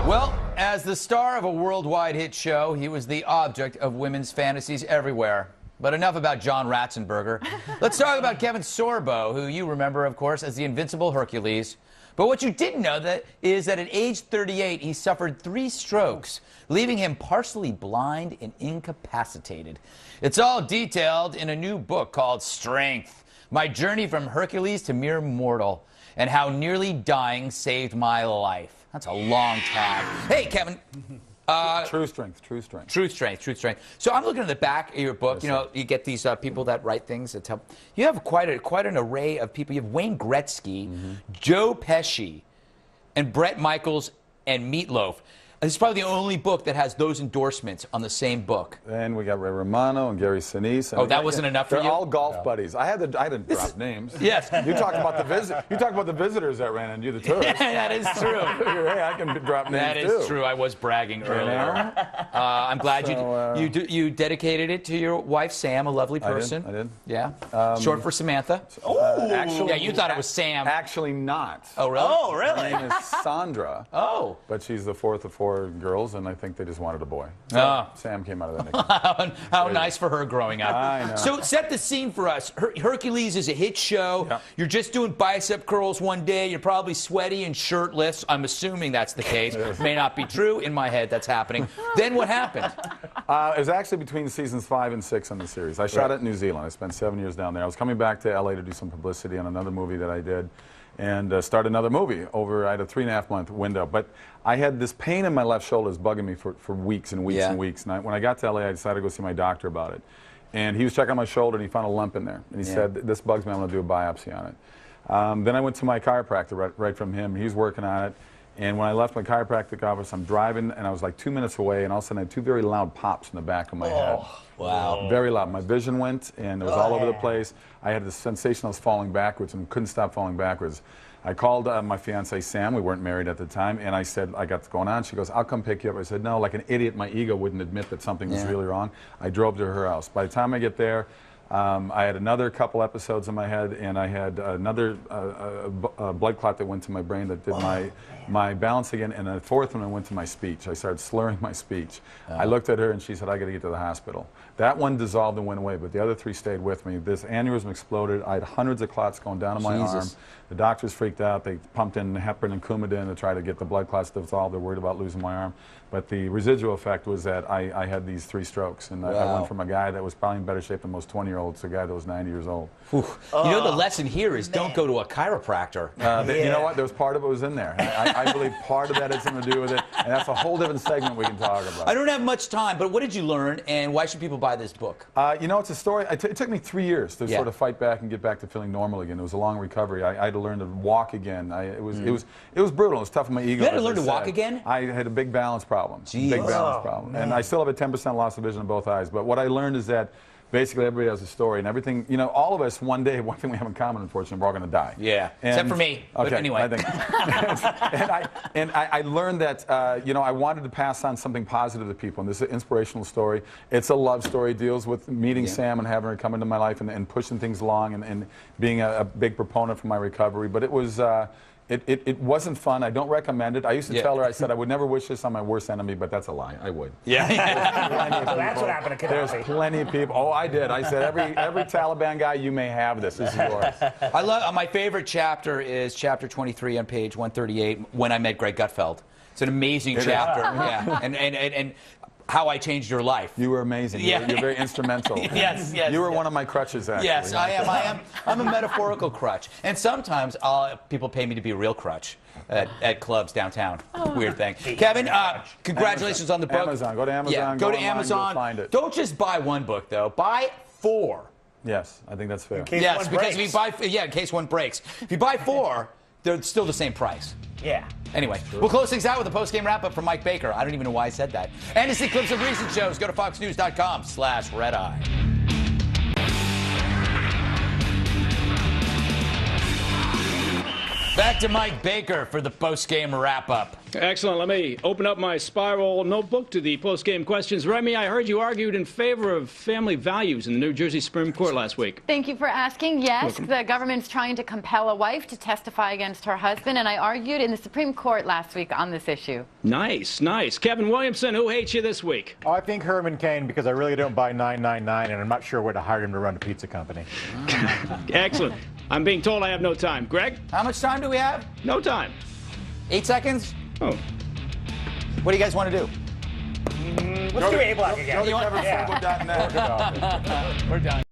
Well, as the star of a worldwide hit show, he was the object of women's fantasies everywhere. But enough about John Ratzenberger. Let's talk about Kevin Sorbo, who you remember, of course, as the invincible Hercules. But what you didn't know is that at age 38, he suffered 3 strokes, leaving him partially blind and incapacitated. It's all detailed in a new book called Strength, My Journey from Hercules to Mere Mortal, and how nearly dying saved my life. That's a long tag. Hey, Kevin. True strength, true strength. True strength, true strength. So I'm looking at the back of your book. Yes, you know, you get these people that write things that tell. You have quite an array of people. You have Wayne Gretzky, Joe Pesci, and Bret Michaels and Meatloaf. This is probably the only book that has those endorsements on the same book. And we got Ray Romano and Gary Sinise. Oh, that wasn't enough for you? They're all golf buddies. I didn't drop names. Yes. You talked about the visitors that ran into you, the tourists. That is true. Hey, I can drop names too. That is true. I was bragging earlier. I'm glad you dedicated it to your wife Sam, a lovely person. I did. Yeah. Short for Samantha. Actually, yeah, you thought it was Sam. Actually, not. Oh, really? Oh, really? Her name is Sandra. Oh. But she's the fourth of 4 girls, and I think they just wanted a boy. So Sam came out of that nickname. How nice for her growing up. I know. So set the scene for us. Hercules is a hit show. Yep. You're You're just doing bicep curls one day. You're probably sweaty and shirtless. I'm assuming that's the case. May not be true. In my head, that's happening. Then what happened? It was actually between seasons 5 and 6 on the series. I shot it in New Zealand. I spent 7 years down there. I was coming back to LA to do some publicity on another movie that I did, and start another movie I had a 3.5-month window. But I had this pain in my left shoulder that's bugging me for weeks and weeks and weeks. And when I got to LA, I decided to go see my doctor about it. And he was checking my shoulder, and he found a lump in there. And he said, this bugs me, I'm going to do a biopsy on it. Then I went to my chiropractor right from him. He's working on it. And when I left my chiropractic office, I'm driving, and I was like 2 minutes away, and all of a sudden I had 2 very loud pops in the back of my head. Wow. Very loud. My vision went, and it was all over the place. I had this sensation I was falling backwards and couldn't stop falling backwards. I called my fiancée, Sam. We weren't married at the time, and I said, I got this going on. She goes, I'll come pick you up. I said, no, like an idiot, my ego wouldn't admit that something was really wrong. I drove to her house. By the time I get there, I had another couple episodes in my head, and I had another blood clot that went to my brain that did my balance again, and the fourth one went to my speech. I started slurring my speech. I looked at her, and she said, I got to get to the hospital. That one dissolved and went away, but the other 3 stayed with me. This aneurysm exploded. I had hundreds of clots going down to my arm. The doctors freaked out. They pumped in heparin and Coumadin to try to get the blood clots to dissolve. They're worried about losing my arm. But the residual effect was that I had these 3 strokes, and I went from a guy that was probably in better shape than most 20-year-olds to a guy that was 90 years old. You know, the lesson here is don't go to a chiropractor. You know what? There was part of it was in there. I believe part of that has something to do with it, and that's a whole different segment we can talk about. I don't have much time, but what did you learn, and why should people buy this book? You know, it's a story. It took me 3 years to sort of fight back and get back to feeling normal again. It was a long recovery. I had to learn to walk again. It was brutal. It was tough on my ego. You had to learn to walk again? I had a big balance problem. Jeez. Big balance problem. And I still have a 10% loss of vision in both eyes. But what I learned is that basically everybody has a story, and everything, you know, all of us one day, one thing we have in common, unfortunately, we're all going to die. Yeah, except for me. Okay, but anyway. I think. I learned that, you know, I wanted to pass on something positive to people, and this is an inspirational story. It's a love story. It deals with meeting Sam and having her come into my life and pushing things along and being a big proponent for my recovery. But it was... It wasn't fun. I don't recommend it. I used to tell her, I said, I would never wish this on my worst enemy, but that's a lie. I would. Yeah. So that's what happened to Gaddafi. There's plenty of people. Oh, I did. I said, every Taliban guy, you may have this. This is yours. I love, my favorite chapter is chapter 23 on page 138, When I Met Greg Gutfeld. It's an amazing chapter. Yeah. And how I changed your life. You were amazing. You're very instrumental. Yes. You were one of my crutches, actually. Yes, I am. I'm a metaphorical crutch. And sometimes people pay me to be a real crutch at clubs downtown. Weird thing. Kevin, congratulations on the book. Amazon. Go to Amazon. Yeah, go to Amazon. Find it. Don't just buy one book, though. Buy 4. Yes, I think that's fair. Yes, because if you buy, in case one breaks. If you buy 4, they're still the same price. Yeah. Anyway, we'll close things out with a post-game wrap-up from Mike Baker. I don't even know why I said that. And to see clips of recent shows, go to foxnews.com/redeye. Back to Mike Baker for the post-game wrap-up. Excellent. Let me open up my spiral notebook to the post-game questions. Remy, I heard you argued in favor of family values in the New Jersey Supreme Court last week. Thank you for asking. Yes, the government's trying to compel a wife to testify against her husband, and I argued in the Supreme Court last week on this issue. Nice, nice. Kevin Williamson, who hates you this week? Oh, I think Herman Cain, because I really don't buy 999, and I'm not sure where to hire him to run a pizza company. Excellent. I'm being told I have no time. Greg? How much time do we have? No time. 8 seconds? Oh. What do you guys want to do? Let's do A-Block again. Go to kevinsorbo.net. We're done.